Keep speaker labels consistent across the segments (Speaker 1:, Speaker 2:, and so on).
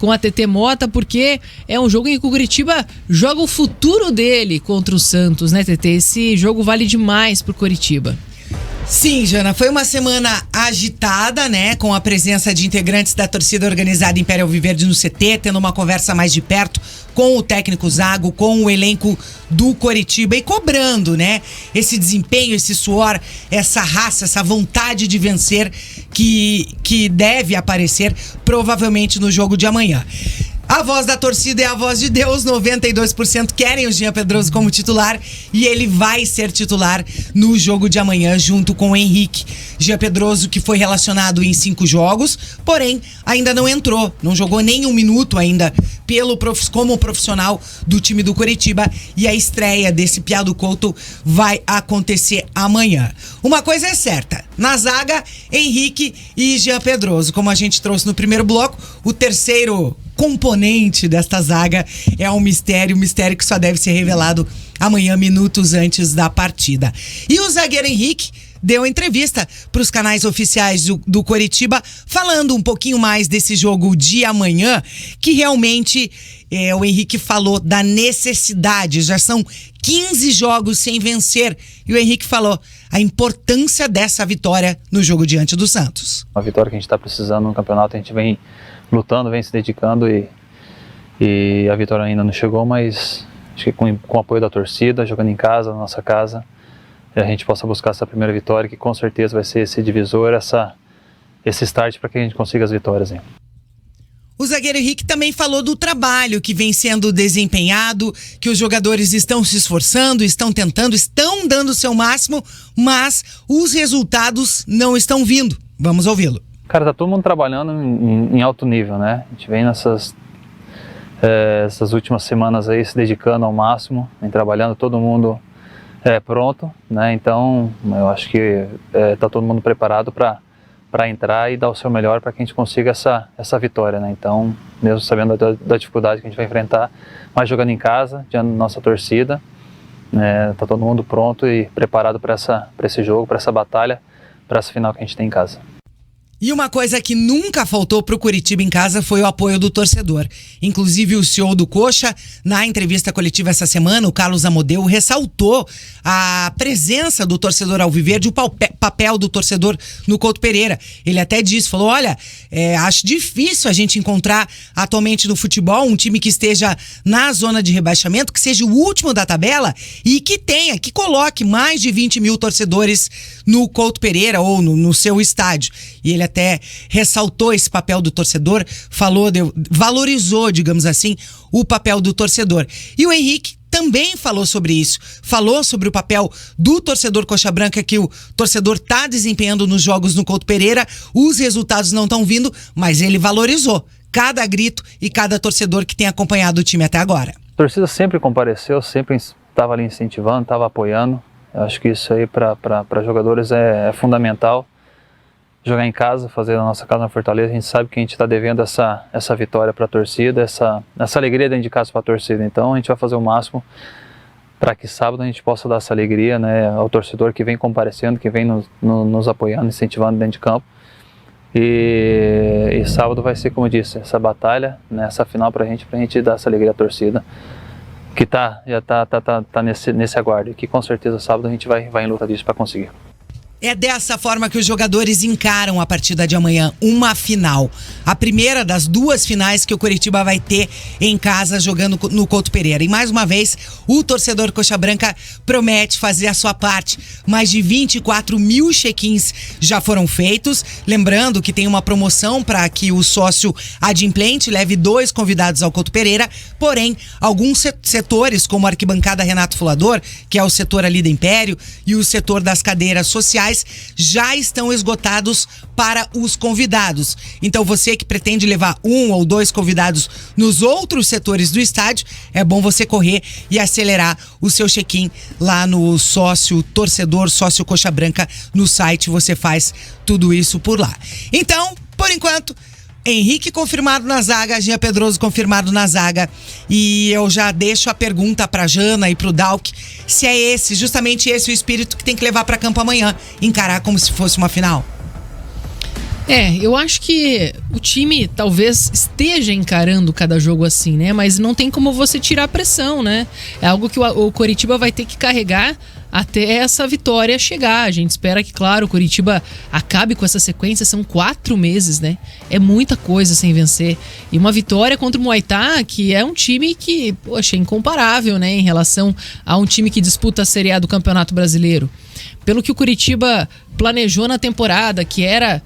Speaker 1: com a TT Mota, porque é um jogo em que o Coritiba joga o futuro dele contra o Santos, né, TT? Esse jogo vale demais pro Coritiba.
Speaker 2: Sim, Jana, foi uma semana agitada, né, com a presença de integrantes da torcida organizada Império Alviverde no CT, tendo uma conversa mais de perto com o técnico Zago, com o elenco do Coritiba e cobrando, né, esse desempenho, esse suor, essa raça, essa vontade de vencer que deve aparecer provavelmente no jogo de amanhã. A voz da torcida é a voz de Deus, 92% querem o Jean Pedroso como titular e ele vai ser titular no jogo de amanhã junto com o Henrique. Jean Pedroso, que foi relacionado em 5 jogos, porém ainda não entrou, não jogou nem 1 minuto ainda como profissional do time do Coritiba, e a estreia desse Piá do Couto vai acontecer amanhã. Uma coisa é certa, na zaga, Henrique e Jean Pedroso, como a gente trouxe no primeiro bloco, o terceiro componente desta zaga é um mistério que só deve ser revelado amanhã, minutos antes da partida. E o zagueiro Henrique deu entrevista para os canais oficiais do Coritiba, falando um pouquinho mais desse jogo de amanhã, que realmente o Henrique falou da necessidade, já são 15 jogos sem vencer, e o Henrique falou a importância dessa vitória no jogo diante do Santos.
Speaker 3: Uma vitória que a gente está precisando no campeonato, a gente vem lutando, vem se dedicando e a vitória ainda não chegou, mas acho que com o apoio da torcida, jogando em casa, na nossa casa, a gente possa buscar essa primeira vitória, que com certeza vai ser esse divisor, esse start para que a gente consiga as vitórias. Hein?
Speaker 2: O zagueiro Henrique também falou do trabalho que vem sendo desempenhado, que os jogadores estão se esforçando, estão tentando, estão dando o seu máximo, mas os resultados não estão vindo. Vamos ouvi-lo.
Speaker 3: Cara, tá todo mundo trabalhando em alto nível, né? A gente vem essas últimas semanas aí se dedicando ao máximo, vem trabalhando, todo mundo pronto, né? Então, eu acho que tá todo mundo preparado para entrar e dar o seu melhor para que a gente consiga essa vitória, né? Então, mesmo sabendo da dificuldade que a gente vai enfrentar, mas jogando em casa, diante da nossa torcida, tá todo mundo pronto e preparado para esse jogo, para essa batalha, para essa final que a gente tem em casa.
Speaker 2: E uma coisa que nunca faltou pro Coritiba em casa foi o apoio do torcedor. Inclusive o CEO do Coxa, na entrevista coletiva essa semana, o Carlos Amodeu, ressaltou a presença do torcedor alviverde, o papel do torcedor no Couto Pereira. Ele até disse, falou, olha, acho difícil a gente encontrar atualmente no futebol um time que esteja na zona de rebaixamento, que seja o último da tabela e que coloque mais de 20 mil torcedores no Couto Pereira ou no seu estádio. E ele até ressaltou esse papel do torcedor, valorizou, digamos assim, o papel do torcedor. E o Henrique também falou sobre isso, falou sobre o papel do torcedor Coxa Branca, que o torcedor está desempenhando nos jogos no Couto Pereira, os resultados não estão vindo, mas ele valorizou cada grito e cada torcedor que tem acompanhado o time até agora.
Speaker 3: A torcida sempre compareceu, sempre estava ali incentivando, estava apoiando. Eu acho que isso aí para jogadores é fundamental. Jogar em casa, fazer a nossa casa na Fortaleza, a gente sabe que a gente está devendo essa vitória para a torcida, essa alegria dentro de casa para a torcida. Então a gente vai fazer o máximo para que sábado a gente possa dar essa alegria, né, ao torcedor que vem comparecendo, que vem nos apoiando, incentivando dentro de campo. E sábado vai ser, como eu disse, essa batalha, né, essa final para a gente dar essa alegria à torcida, que já tá nesse aguardo, e que com certeza sábado a gente vai em luta disso para conseguir.
Speaker 2: É dessa forma que os jogadores encaram a partida de amanhã, uma final. A primeira das 2 finais que o Coritiba vai ter em casa jogando no Couto Pereira. E mais uma vez, o torcedor Coxa Branca promete fazer a sua parte. Mais de 24 mil check-ins já foram feitos. Lembrando que tem uma promoção para que o sócio adimplente leve 2 convidados ao Couto Pereira. Porém, alguns setores, como a arquibancada Renato Fulador, que é o setor ali do Império, e o setor das cadeiras sociais, já estão esgotados para os convidados. Então você que pretende levar 1 ou 2 convidados nos outros setores do estádio, é bom você correr e acelerar o seu check-in lá no sócio torcedor, sócio Coxa Branca, no site. Você faz tudo isso por lá. Então, por enquanto, Henrique confirmado na zaga, Jean Pedroso confirmado na zaga, e eu já deixo a pergunta pra Jana e pro Dalk, se é justamente esse o espírito que tem que levar pra campo amanhã, encarar como se fosse uma final.
Speaker 1: Eu acho que o time talvez esteja encarando cada jogo assim, né? Mas não tem como você tirar a pressão, né? É algo que o Coritiba vai ter que carregar até essa vitória chegar. A gente espera que, claro, o Coritiba acabe com essa sequência. São 4 meses, né? É muita coisa sem vencer. E uma vitória contra o Humaitá, que é um time que, poxa, é incomparável, né? Em relação a um time que disputa a Série A do Campeonato Brasileiro. Pelo que o Coritiba planejou na temporada, que era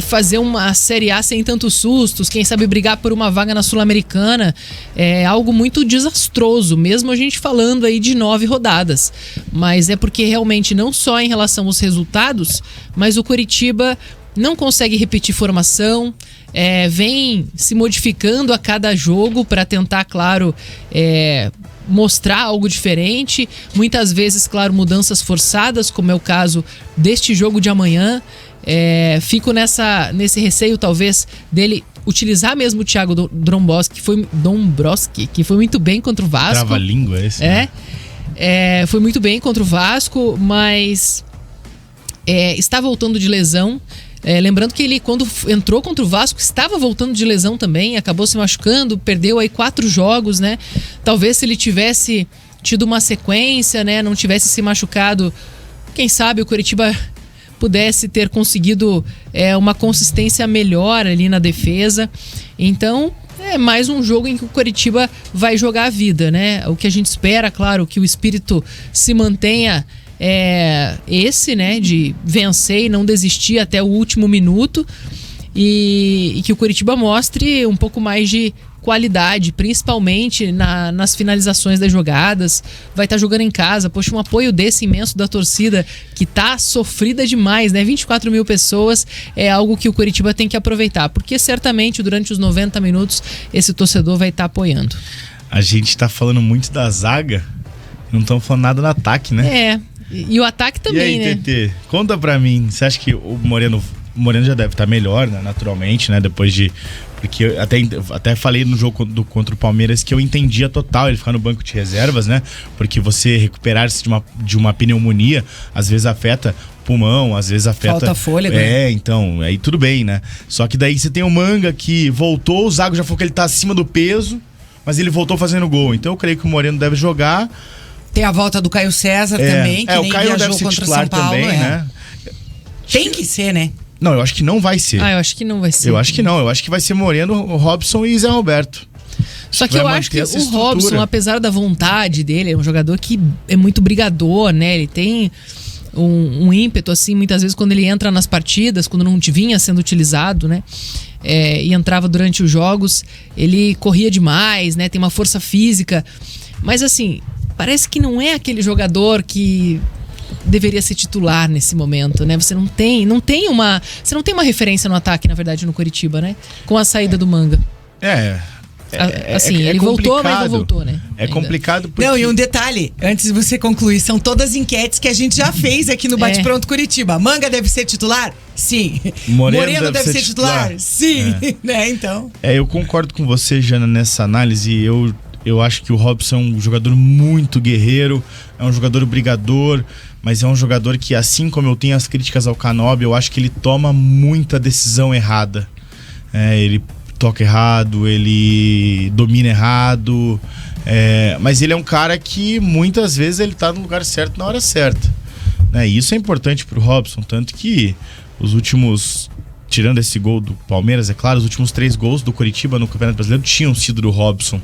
Speaker 1: fazer uma Série A sem tantos sustos, quem sabe brigar por uma vaga na Sul-Americana, é algo muito desastroso, mesmo a gente falando aí de 9 rodadas. Mas é porque realmente não só em relação aos resultados, mas o Coritiba não consegue repetir formação, vem se modificando a cada jogo para tentar, claro, mostrar algo diferente, muitas vezes, claro, mudanças forçadas, como é o caso deste jogo de amanhã. Fico nesse receio, talvez, dele utilizar mesmo o Thiago Dombrowski, que foi muito bem contra o Vasco.
Speaker 4: Trava-língua esse.
Speaker 1: Foi muito bem contra o Vasco, mas está voltando de lesão. Lembrando que ele, quando entrou contra o Vasco, estava voltando de lesão também, acabou se machucando, perdeu aí 4 jogos, né? Talvez se ele tivesse tido uma sequência, né, não tivesse se machucado, quem sabe o Coritiba pudesse ter conseguido uma consistência melhor ali na defesa. Então, é mais um jogo em que o Coritiba vai jogar a vida, né? O que a gente espera, claro, que o espírito se mantenha esse, né, de vencer e não desistir até o último minuto, e que o Coritiba mostre um pouco mais de qualidade, principalmente nas finalizações das jogadas. Vai estar jogando em casa, poxa, um apoio desse imenso da torcida, que tá sofrida demais, né? 24 mil pessoas é algo que o Coritiba tem que aproveitar, porque certamente durante os 90 minutos esse torcedor vai estar apoiando.
Speaker 4: A gente tá falando muito da zaga, não estamos falando nada no ataque, né?
Speaker 1: E o ataque também,
Speaker 4: e aí,
Speaker 1: né?
Speaker 4: TT, conta pra mim, você acha que o Moreno já deve estar melhor, né, naturalmente, né, depois de... Porque eu até falei no jogo contra o Palmeiras que eu entendia total ele ficar no banco de reservas, né? Porque você recuperar-se de uma pneumonia, às vezes afeta pulmão, às vezes afeta...
Speaker 2: Falta fôlego.
Speaker 4: Então, aí tudo bem, né? Só que daí você tem o Manga que voltou, o Zago já falou que ele tá acima do peso, mas ele voltou fazendo gol. Então eu creio que o Moreno deve jogar.
Speaker 2: Tem a volta do Caio César também, que nem
Speaker 4: o Caio
Speaker 2: viajou
Speaker 4: deve ser
Speaker 2: contra
Speaker 4: titular
Speaker 2: São Paulo.
Speaker 4: também, né?
Speaker 2: Tem que ser, né?
Speaker 4: Não, eu acho que não vai ser.
Speaker 1: Eu acho que não vai ser.
Speaker 4: Eu acho que não. Eu acho que vai ser Moreno, Robson e Zé Roberto.
Speaker 1: Só que eu acho que o Robson, apesar da vontade dele, é um jogador que é muito brigador, né? Ele tem um ímpeto, assim, muitas vezes quando ele entra nas partidas, quando não vinha sendo utilizado, né? E entrava durante os jogos, ele corria demais, né? Tem uma força física. Mas, assim, parece que não é aquele jogador que deveria ser titular nesse momento, né? Você não tem uma referência no ataque, na verdade, no Coritiba, né? Com a saída do Manga. Ele voltou, mas não voltou, né?
Speaker 4: É complicado porque...
Speaker 2: Não, e um detalhe, antes de você concluir, são todas enquetes que a gente já fez aqui no Bate Pronto Coritiba. Manga deve ser titular? Sim. Moreno deve ser titular? Sim. Né, então...
Speaker 4: eu concordo com você, Jana, nessa análise. Eu acho que o Robson é um jogador muito guerreiro, é um jogador brigador, mas é um jogador que, assim como eu tenho as críticas ao Canóbio, eu acho que ele toma muita decisão errada. Ele toca errado, ele domina errado, mas ele é um cara que muitas vezes ele tá no lugar certo na hora certa, né? E isso é importante pro Robson, tanto que os últimos, tirando esse gol do Palmeiras, é claro, os últimos 3 gols do Coritiba no Campeonato Brasileiro tinham sido do Robson,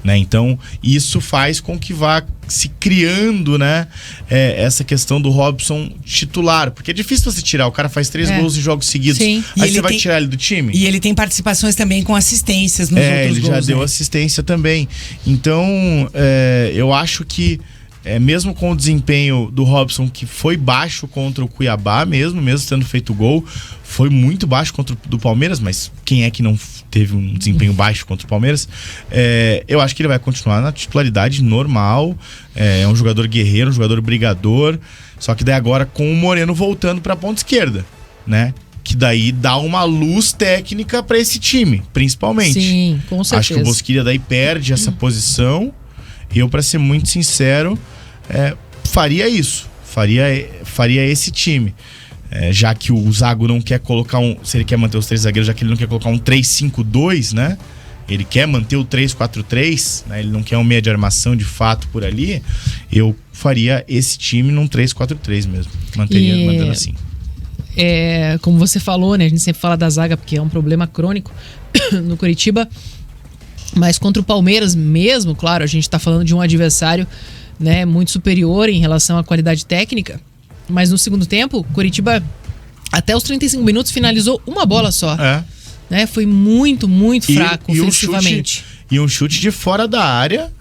Speaker 4: né? Então isso faz com que vá se criando, né, essa questão do Robson titular, porque é difícil você tirar, o cara faz 3 gols em jogos seguidos.
Speaker 1: Sim.
Speaker 4: Aí você vai tirar ele do time?
Speaker 2: E ele tem participações também com assistências nos outros gols.
Speaker 4: Ele já deu assistência também. Então, eu acho que mesmo com o desempenho do Robson, que foi baixo contra o Cuiabá, mesmo tendo feito gol, foi muito baixo contra o do Palmeiras, mas quem é que não teve um desempenho baixo contra o Palmeiras? Eu acho que ele vai continuar na titularidade normal, é um jogador guerreiro, um jogador brigador, só que daí agora com o Moreno voltando para a ponta esquerda, né? Que daí dá uma luz técnica para esse time, principalmente.
Speaker 1: Sim, com certeza.
Speaker 4: Acho que o Bosquilha daí perde essa posição. Eu, para ser muito sincero, faria isso. Faria esse time. já que o Zago não quer colocar se ele quer manter os 3 zagueiros, já que ele não quer colocar um 3-5-2, né? Ele quer manter o 3-4-3, né? Ele não quer um meia de armação de fato por ali. Eu faria esse time num 3-4-3 mesmo. Mantendo assim.
Speaker 1: Como você falou, né? A gente sempre fala da zaga porque é um problema crônico no Coritiba. Mas contra o Palmeiras mesmo, claro, a gente tá falando de um adversário, né, muito superior em relação à qualidade técnica. Mas no segundo tempo, o Coritiba, até os 35 minutos, finalizou uma bola só. Né? Foi muito, muito fraco ofensivamente.
Speaker 4: E um chute de fora da área,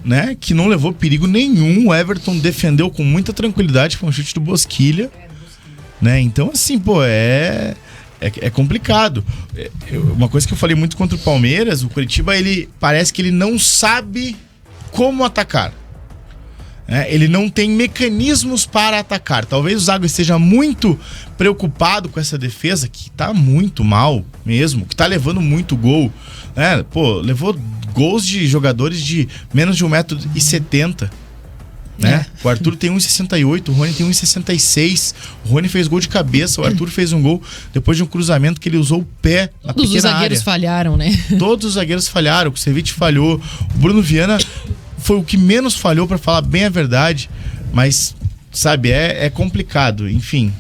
Speaker 4: né, que não levou perigo nenhum. O Everton defendeu com muita tranquilidade, foi um chute do Bosquilha. Né? Então, assim, pô, é complicado. Uma coisa que eu falei muito contra o Palmeiras, o Coritiba, ele parece que ele não sabe como atacar. Ele não tem mecanismos para atacar. Talvez o Zago esteja muito preocupado com essa defesa, que tá muito mal mesmo, que tá levando muito gol. Levou gols de jogadores de menos de 1,70 m. Né? O Arthur tem 1,68, o Rony tem 1,66. O Rony fez gol de cabeça, o Arthur fez um gol depois de um cruzamento que ele usou o pé na pequena área.
Speaker 1: Todos os zagueiros falharam, né?
Speaker 4: Todos os zagueiros falharam, o Kusevich falhou. O Bruno Viana foi o que menos falhou, pra falar bem a verdade. Mas, sabe, é complicado. Enfim,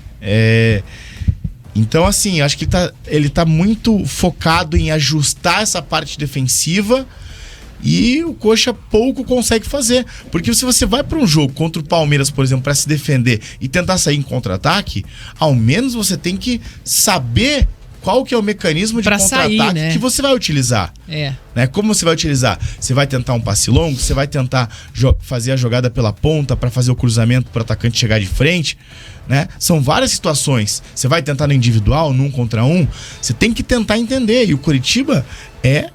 Speaker 4: então, assim, acho que ele tá muito focado em ajustar essa parte defensiva. E o Coxa pouco consegue fazer. Porque se você vai para um jogo contra o Palmeiras, por exemplo, para se defender e tentar sair em contra-ataque, ao menos você tem que saber qual que é o mecanismo de contra-ataque, né, que você vai utilizar. Né? Como você vai utilizar? Você vai tentar um passe longo? Você vai tentar fazer a jogada pela ponta para fazer o cruzamento para o atacante chegar de frente? Né? São várias situações. Você vai tentar no individual, num contra um? Você tem que tentar entender. E o Coritiba é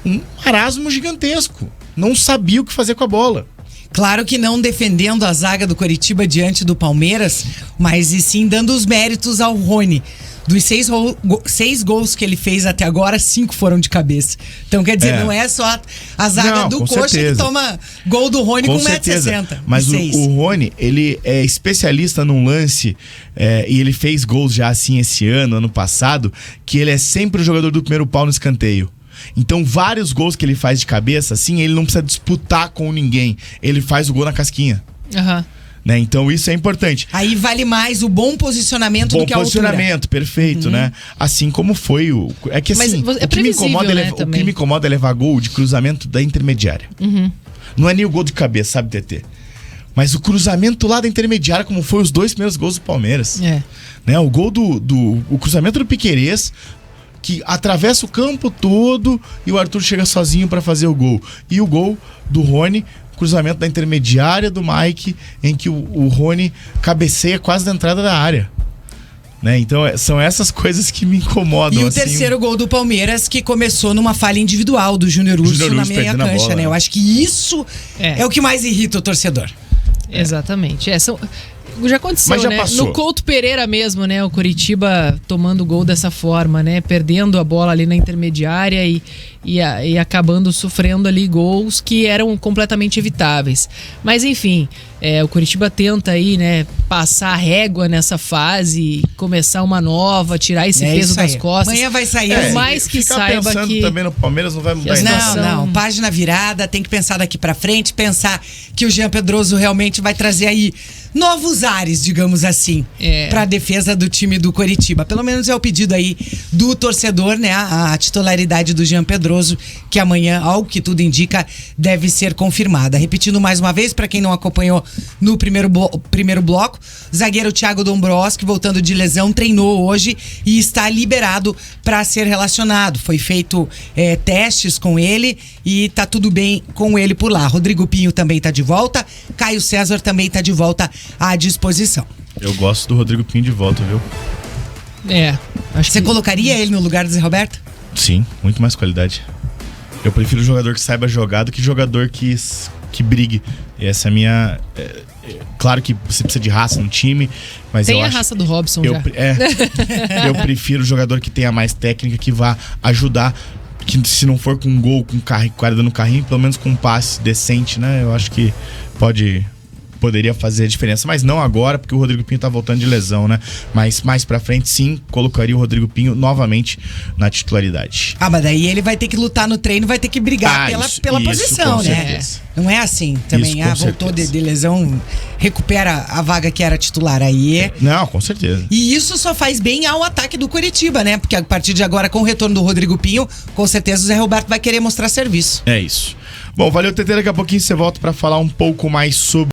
Speaker 4: um marasmo gigantesco. Não sabia o que fazer com a bola.
Speaker 2: Claro que não defendendo a zaga do Coritiba diante do Palmeiras, mas e sim dando os méritos ao Rony. Dos 6 gols que ele fez até agora, 5 foram de cabeça. Então, quer dizer, não é só a zaga do Coxa que toma gol do Rony com 1,60 m.
Speaker 4: Mas o Rony, ele é especialista num lance, e ele fez gols já assim esse ano passado, que ele é sempre o jogador do primeiro pau no escanteio. Então, vários gols que ele faz de cabeça, assim, ele não precisa disputar com ninguém. Ele faz o gol na casquinha. Né? Então, isso é importante.
Speaker 2: Aí vale mais o bom posicionamento do que a altura. Bom posicionamento,
Speaker 4: perfeito, né? Assim como foi o... É que assim,
Speaker 1: o que me
Speaker 4: incomoda é levar gol de cruzamento da intermediária. Não é nem o gol de cabeça, sabe, TT? Mas o cruzamento lá da intermediária, como foi os 2 primeiros gols do Palmeiras. Né? O gol o cruzamento do Piquerez, que atravessa o campo todo e o Arthur chega sozinho para fazer o gol. E o gol do Rony, cruzamento da intermediária do Mike, em que o Rony cabeceia quase na entrada da área. Né? Então são essas coisas que me incomodam.
Speaker 2: E o terceiro gol do Palmeiras, que começou numa falha individual do Júnior Urso na meia cancha, né? Eu acho que isso é o que mais irrita o torcedor.
Speaker 1: Exatamente. Já aconteceu,
Speaker 4: mas já
Speaker 1: né?
Speaker 4: Passou.
Speaker 1: No Couto Pereira mesmo, né? O Coritiba tomando gol dessa forma, né? Perdendo a bola ali na intermediária e acabando sofrendo ali gols que eram completamente evitáveis. Mas enfim, o Coritiba tenta aí, né? Passar a régua nessa fase, começar uma nova, tirar esse peso das costas.
Speaker 2: Amanhã vai sair.
Speaker 1: Por mais que saiba
Speaker 4: pensando
Speaker 1: que...
Speaker 4: também no Palmeiras não vai mudar
Speaker 2: Não, página virada, tem que pensar daqui pra frente, pensar que o Jean Pedroso realmente vai trazer aí novos ares, digamos assim, pra defesa do time do Coritiba. Pelo menos é o pedido aí do torcedor, né? A titularidade do Jean Pedroso, que amanhã, ao que tudo indica, deve ser confirmada. Repetindo mais uma vez, pra quem não acompanhou no primeiro bloco, zagueiro Thiago Dombrowski, voltando de lesão, treinou hoje e está liberado para ser relacionado. Foi feito testes com ele e tá tudo bem com ele por lá. Rodrigo Pinho também tá de volta, Caio César também tá de volta à disposição.
Speaker 4: Eu gosto do Rodrigo Pinho de volta, viu?
Speaker 2: Você colocaria ele no lugar do Zé Roberto?
Speaker 4: Sim, muito mais qualidade. Eu prefiro jogador que saiba jogar do que jogador que brigue. Essa é a minha... claro que você precisa de raça no time, mas
Speaker 1: tem a raça do Robson já.
Speaker 4: Eu prefiro jogador que tenha mais técnica, que vá ajudar, que se não for com um gol, com guarda no carrinho, pelo menos com um passe decente, né? Eu acho que pode poderia fazer a diferença, mas não agora, porque o Rodrigo Pinho tá voltando de lesão, né? Mas mais pra frente, sim, colocaria o Rodrigo Pinho novamente na titularidade.
Speaker 2: Mas daí ele vai ter que lutar no treino, vai ter que brigar pela posição,
Speaker 4: com
Speaker 2: né?
Speaker 4: certeza.
Speaker 2: Não é assim também. Voltou de lesão, recupera a vaga que era titular. Aí
Speaker 4: Não, com certeza.
Speaker 2: E isso só faz bem ao ataque do Coritiba, né? Porque a partir de agora, com o retorno do Rodrigo Pinho, com certeza o Zé Roberto vai querer mostrar serviço.
Speaker 4: É isso. Bom, valeu, TT. Daqui a pouquinho você volta pra falar um pouco mais sobre